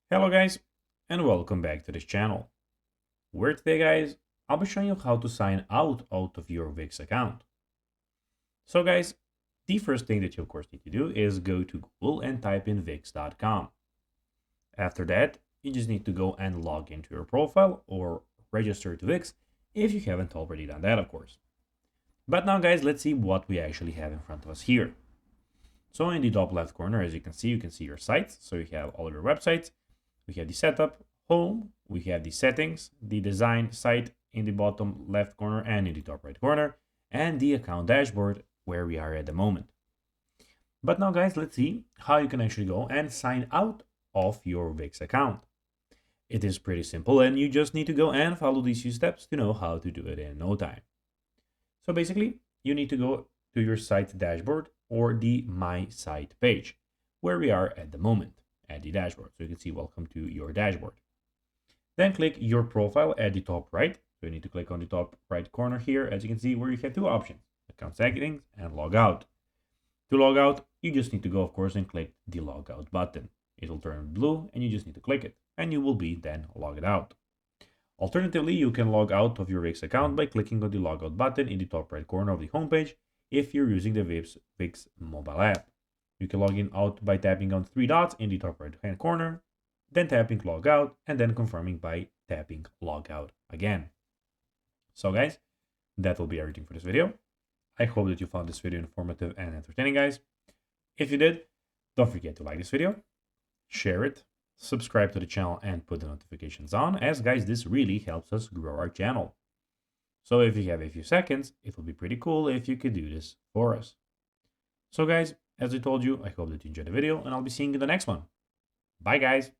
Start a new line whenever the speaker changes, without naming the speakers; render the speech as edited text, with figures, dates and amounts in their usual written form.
Hello guys, and welcome back to this channel, where today guys, I'll be showing you how to sign out of your Wix account. So guys, the first thing that you of course need to do is go to Google and type in wix.com. After that, you just need to go and log into your profile or register to Wix if you haven't already done that of course. But now guys, let's see what we actually have in front of us here. So in the top left corner, as you can see your sites. So you have all of your websites. We have the setup, home, we have the settings, the design site in the bottom left corner and in the top right corner, and the account dashboard where we are at the moment. But now guys, let's see how you can actually go and sign out of your Wix account. It is pretty simple and you just need to go and follow these few steps to know how to do it in no time. So basically, you need to go to your site dashboard or the My Site page, where we are at the moment at the dashboard. So you can see welcome to your dashboard. Then click your profile at the top right. So you need to click on the top right corner here, as you can see, where you have two options, account settings and log out. To log out, you just need to go, of course, and click the log out button. It will turn blue and you just need to click it and you will be then logged out. Alternatively, you can log out of your Wix account by clicking on the logout button in the top right corner of the homepage if you're using the Wix mobile app. You can log in out by tapping on three dots in the top right hand corner, then tapping log out, and then confirming by tapping log out again. So guys, that will be everything for this video. I hope that you found this video informative and entertaining, guys. If you did, don't forget to like this video, share it, subscribe to the channel, and put the notifications on, as guys, this really helps us grow our channel. So if you have a few seconds, it will be pretty cool if you could do this for us. So guys, as I told you, I hope that you enjoyed the video and I'll be seeing you in the next one. Bye guys.